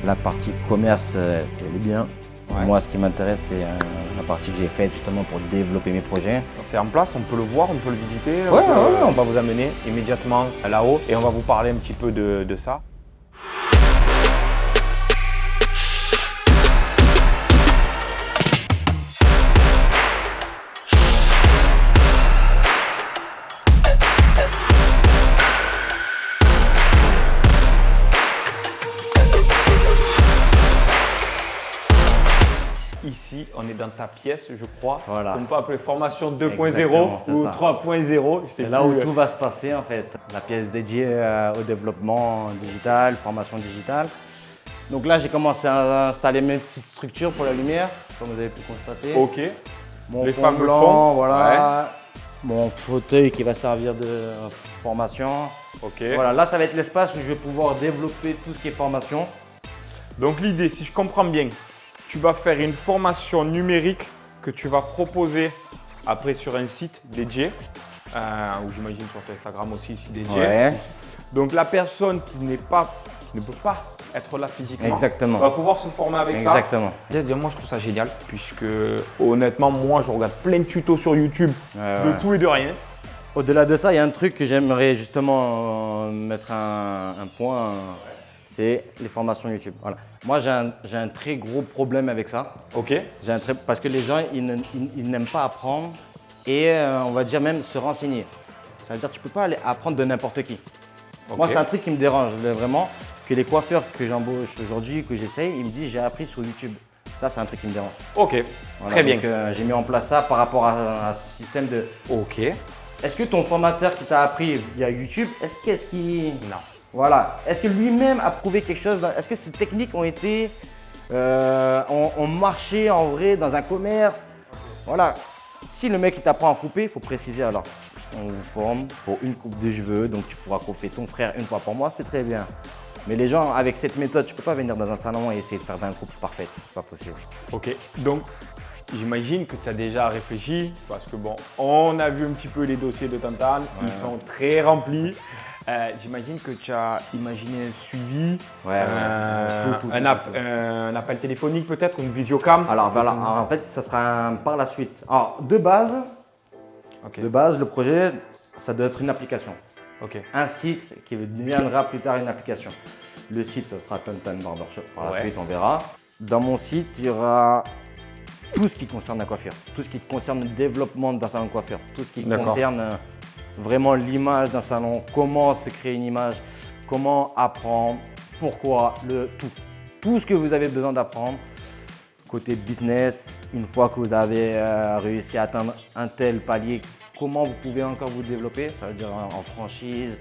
La partie commerce, elle est bien. Ouais. Moi, ce qui m'intéresse, c'est la partie que j'ai faite justement pour développer mes projets. C'est en place, on peut le voir, on peut le visiter. Ouais, On va vous amener immédiatement là-haut et on va vous parler un petit peu de ça. Ici, on est dans ta pièce, je crois. Voilà. On peut appeler formation 2.0 Exactement, c'est ou ça. 3.0. C'est là où tout va se passer en fait. La pièce dédiée au développement digital, formation digitale. Donc là, j'ai commencé à installer mes petites structures pour la lumière, comme vous avez pu constater. Ok. Mon Les fond fameux blanc, fonds. voilà. Mon fauteuil qui va servir de formation. Ok. Voilà, là, ça va être l'espace où je vais pouvoir développer tout ce qui est formation. Donc l'idée, si je comprends bien, tu vas faire une formation numérique que tu vas proposer après sur un site dédié, ou j'imagine sur ton Instagram aussi si dédié. Ouais. Donc la personne qui ne peut pas être là physiquement, Exactement. va pouvoir se former avec Exactement. ça. Déjà, moi je trouve ça génial puisque honnêtement moi je regarde plein de tutos sur YouTube de tout et de rien. Au-delà de ça, il y a un truc que j'aimerais justement mettre un point, c'est les formations YouTube. Voilà. Moi, j'ai un très gros problème avec ça. Ok. Parce que les gens, ils n'aiment pas apprendre et on va dire même se renseigner. Ça veut dire que tu ne peux pas aller apprendre de n'importe qui. Ok. Moi, c'est un truc qui me dérange vraiment, que les coiffeurs que j'embauche aujourd'hui, que j'essaye, ils me disent j'ai appris sur YouTube. Ça, c'est un truc qui me dérange. Ok. Voilà, Très bien. donc, j'ai mis en place ça par rapport à ce système de… Ok. Est-ce que ton formateur qui t'a appris via YouTube, est-ce qu'il… Non. Voilà. Est-ce que lui-même a prouvé quelque chose? Est-ce que ces techniques ont été… ont marché en vrai dans un commerce? Voilà. Si le mec il t'apprend à couper, il faut préciser alors. On vous forme pour une coupe de cheveux, donc tu pourras coiffer ton frère une fois par mois, c'est très bien. Mais les gens, avec cette méthode, tu ne peux pas venir dans un salon et essayer de faire 20 coupes parfaites. C'est pas possible. Ok. Donc j'imagine que tu as déjà réfléchi parce que bon, on a vu un petit peu les dossiers de Tantan, ils sont très remplis. J'imagine que tu as imaginé un suivi, un appel téléphonique peut-être, une visiocam. Alors voilà, en fait, ça sera par la suite. Alors, de base, Ok. le projet, ça doit être une application. Ok. Un site qui deviendra plus tard une application. Le site, ça sera Tantan Barbershop. Par la suite, on verra. Dans mon site, il y aura tout ce qui concerne la coiffure, tout ce qui concerne le développement d'un salon de coiffure, tout ce qui concerne vraiment l'image d'un salon, comment se créer une image, comment apprendre, pourquoi, tout. Tout ce que vous avez besoin d'apprendre. Côté business, une fois que vous avez réussi à atteindre un tel palier, comment vous pouvez encore vous développer, ça veut dire en franchise,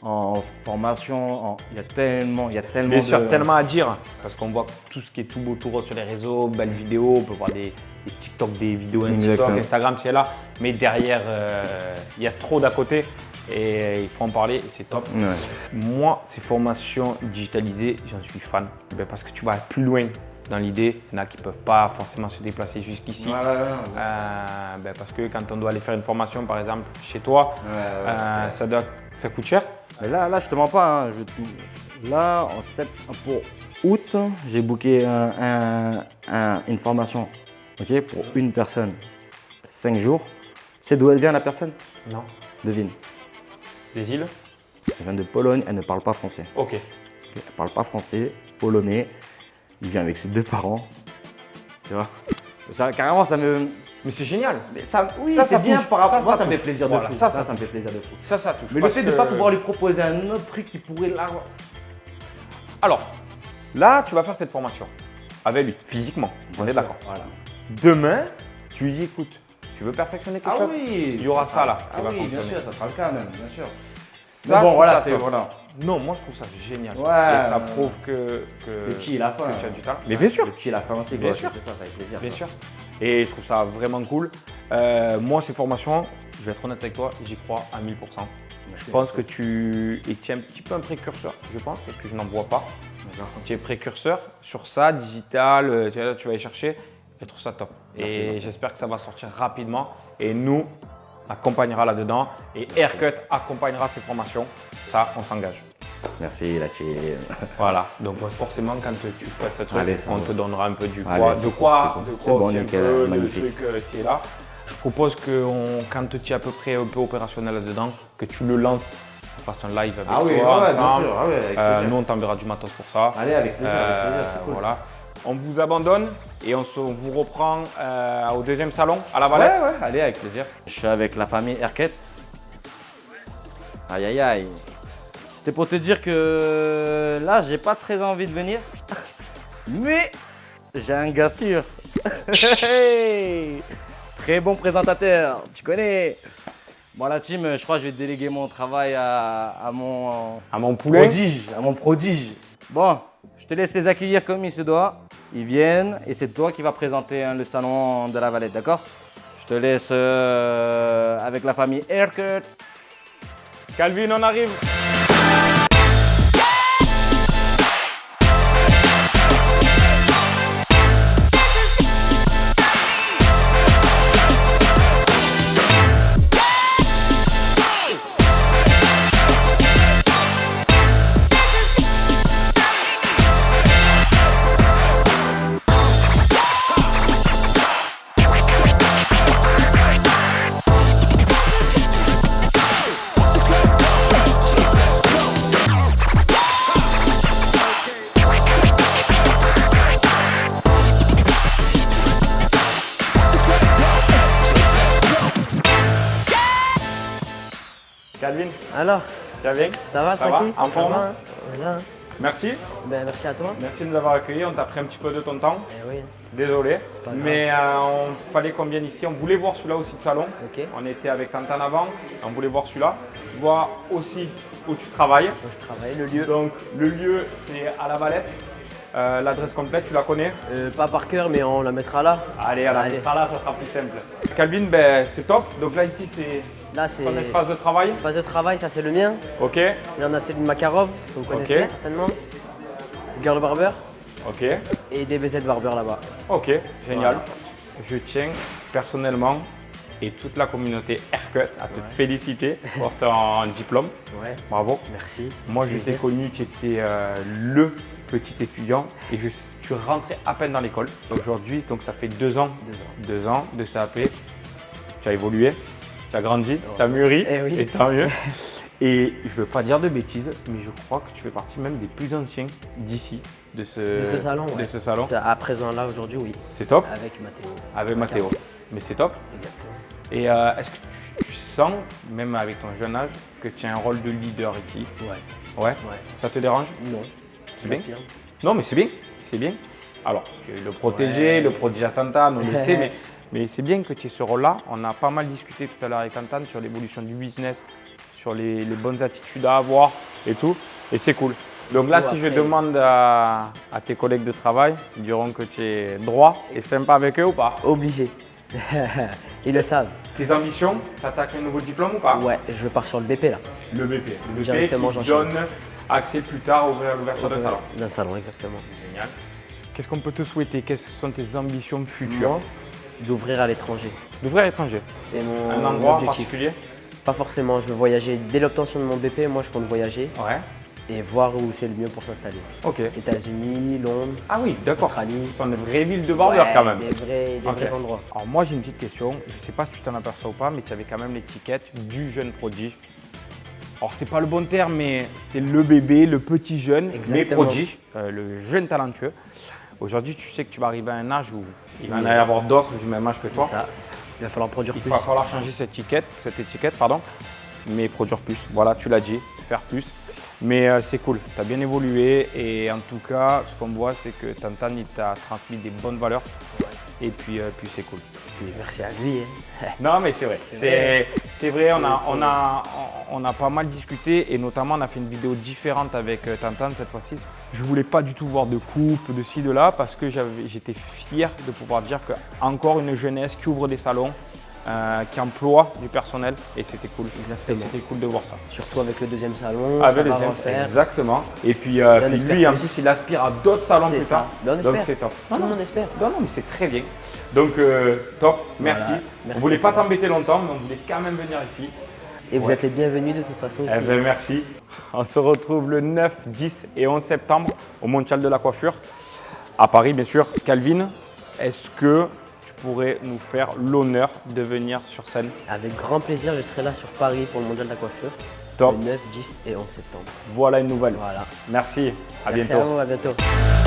en formation, il y a tellement Bien sûr, tellement à dire parce qu'on voit tout ce qui est tout beau, tout rose sur les réseaux, belles vidéos, on peut voir des TikTok, des vidéos TikTok, Instagram, c'est là, mais derrière, il y a trop d'à côté et il faut en parler et c'est top. Ouais. Moi, ces formations digitalisées, j'en suis fan parce que tu vas plus loin. Dans l'idée, il y en a qui ne peuvent pas forcément se déplacer jusqu'ici. Parce que quand on doit aller faire une formation, par exemple, chez toi, ça coûte cher. Mais là, je te mens pas. Là, pour août, j'ai booké une formation pour une personne, 5 jours. C'est d'où elle vient la personne? Non. Devine. Des îles? Elle vient de Pologne, elle ne parle pas français. Ok. Elle ne parle pas français, polonais. Il vient avec ses 2 parents. Tu vois, ça, carrément, ça me… Mais c'est génial. Mais ça, oui, c'est bien touche. par rapport… Moi, ça me touche. fait plaisir de Voilà, fou. ça me fait plaisir de fou. Ça touche. Mais le fait de ne pas pouvoir lui proposer un autre truc qui pourrait l'argent… Alors, là, tu vas faire cette formation avec lui, physiquement. On est d'accord. Voilà. Demain, tu lui dis, écoute, tu veux perfectionner quelque chose? Oui, il y aura ça là. Ah oui, bien sûr, ça sera le cas même, bien sûr. Ça, bon, voilà, ça, voilà. Non, moi je trouve ça génial. Ouais, et ça prouve que le petit, il a faim. que tu as du talent. Mais bien sûr. Le petit, il a faim aussi. Bien sûr. C'est ça fait plaisir. Bien sûr. Et je trouve ça vraiment cool. Moi, ces formations, je vais être honnête avec toi, j'y crois à 1000%. Je pense que tu es un petit peu un précurseur, je pense, parce que je n'en vois pas. Tu es précurseur sur ça, digital, tu vas aller chercher. Je trouve ça top. Merci. J'espère que ça va sortir rapidement. Et nous, on accompagnera là-dedans. Et Haircut accompagnera ces formations. Ça, on s'engage. Merci la team. Voilà, donc forcément quand tu fais ce truc, Allez, ça on va. te donnera un peu du Allez, poids. c'est De bon, quoi, c'est bon. de C'est quoi bon, aussi un nickel, peu le magnifique. truc ci et là. Je propose que quand tu es à peu près un peu opérationnel là-dedans, que tu le lances, on fasse un live avec Ah oui, toi ouais, bien ensemble. sûr. Ah ouais, avec plaisir. Nous on t'enverra du matos pour ça. Allez, avec plaisir, c'est cool. Voilà. On vous abandonne et on vous reprend au deuxième salon à la Valette. Ouais, allez, avec plaisir. Je suis avec la famille Herket. Aïe, aïe, aïe. C'était pour te dire que là, j'ai pas très envie de venir. Mais j'ai un gars sûr. Très bon présentateur, tu connais. Bon, la team, je crois que je vais déléguer mon travail à mon poulet. à mon prodige. Bon, je te laisse les accueillir comme il se doit. Ils viennent et c'est toi qui vas présenter le salon de la Valette, d'accord? Je te laisse avec la famille Herket. Calvin, on arrive. Calvin, Alors, tu vas bien? ça va, tranquille? En forme? Ça va, hein? Bien, hein? Merci. Ben, merci à toi. Merci de nous avoir accueillis. On t'a pris un petit peu de ton temps. Eh oui, Désolé. pas grave. Mais on fallait qu'on vienne ici. On voulait voir celui-là aussi de salon. ok. On était avec Tantan avant. On voulait voir celui-là. Voir aussi où tu travailles. Donc, je travaille, le lieu. Donc le lieu c'est à la Valette. L'adresse complète, tu la connais? Pas par cœur, mais on la mettra là. Allez, à la Allez. mettra là, ça sera plus simple. Calvin, ben, c'est top. Donc là ici c'est Là, c'est ton espace de travail. espace de travail, ça c'est le mien. Ok, Il y en a celui de Makarov, que vous connaissez Ok. certainement. Girl Barber ok, et DBZ Barber là-bas. ok, génial. Voilà. Je tiens personnellement et toute la communauté Herket à te féliciter pour ton diplôme. Ouais, Bravo. merci. Moi, je t'ai Plaisir. connu, tu étais le petit étudiant et tu rentrais à peine dans l'école. Aujourd'hui, donc ça fait 2 ans, 2 ans de CAP. Tu as évolué, tu as grandi, tu as mûri, Eh oui. et tant mieux. Et je ne veux pas dire de bêtises, mais je crois que tu fais partie même des plus anciens d'ici, de ce salon, ouais. de ce salon. Ça, à présent là, aujourd'hui, oui. C'est top, Avec Mathéo. avec Mathéo. Mais c'est top. Exactement. Et est-ce que tu sens, même avec ton jeune âge, que tu as un rôle de leader ici? Ouais, Ouais. ouais. Ça te dérange? Non. C'est bien. Confirme. Non, mais c'est bien, c'est bien. Alors, tu es le protégé, Ouais. le prodige à Tantan, on le sait, mais c'est bien que tu aies ce rôle-là. On a pas mal discuté tout à l'heure avec Tantan sur l'évolution du business, sur les bonnes attitudes à avoir et tout, et c'est cool. Donc là, Faut si je après- demande à tes collègues de travail, ils diront que tu es droit et sympa avec eux ou pas? Obligé. Ils le savent. Tes ambitions, tu attaques un nouveau diplôme ou pas? Ouais, je pars sur le BP là. Le BP. Le BP Directement, qui j'enchaîne. donne accès plus tard à ouvrir l'ouverture de salon. D'un salon, exactement. Génial. Qu'est-ce qu'on peut te souhaiter? Quelles sont tes ambitions futures? Moi, d'ouvrir à l'étranger. D'ouvrir à l'étranger. C'est mon Un endroit en objectif. particulier? Pas forcément, je veux voyager. Dès l'obtention de mon BP, moi je compte voyager Ouais. et voir où c'est le mieux pour s'installer. Ok. États-Unis, Londres. Ah oui, d'accord. Australie. Ce sont des vraies villes de barber Ouais, quand même. Des vrais Ok. endroits. Alors moi j'ai une petite question. Je ne sais pas si tu t'en aperçois ou pas, mais tu avais quand même l'étiquette du jeune prodige. Alors c'est pas le bon terme, mais c'était le bébé, le petit jeune, mais Exactement. prodige, le jeune talentueux. Aujourd'hui, tu sais que tu vas arriver à un âge où il va y en avoir d'autres du même âge que toi. Ça. Il va falloir produire Il plus. va falloir changer cette étiquette, pardon, mais produire plus. Voilà, tu l'as dit, faire plus. Mais c'est cool, tu as bien évolué et en tout cas, ce qu'on voit, c'est que Tantan, il t'a transmis des bonnes valeurs et puis c'est cool. Merci à lui. Hein. Non, mais c'est vrai. C'est vrai, on a pas mal discuté et notamment on a fait une vidéo différente avec Tantan cette fois-ci. Je voulais pas du tout voir de coupe, de ci, de là parce que j'étais fier de pouvoir dire qu'encore une jeunesse qui ouvre des salons, qui emploie du personnel et c'était cool. Exactement. Et c'était cool de voir ça. Surtout avec le deuxième salon. Avec ça le va deuxième, refaire. exactement. Et puis, espère lui, en plus. plus, il aspire à d'autres salons C'est plus ça. tard. Mais on Donc espère. c'est top. Tout le monde espère. Non, mais c'est très bien. Donc, top, merci. Voilà. On Merci voulait à pas toi. t'embêter longtemps, mais on voulait quand même venir ici. Et vous êtes les bienvenus de toute façon ici. Eh ben, merci. On se retrouve le 9, 10 et 11 septembre au Mondial de la coiffure à Paris, bien sûr. Calvin, est-ce que tu pourrais nous faire l'honneur de venir sur scène? Avec grand plaisir, je serai là sur Paris pour le Mondial de la coiffure. Top. Le 9, 10 et 11 septembre. Voilà une nouvelle. Voilà. Merci. À Merci bientôt. à vous, à bientôt.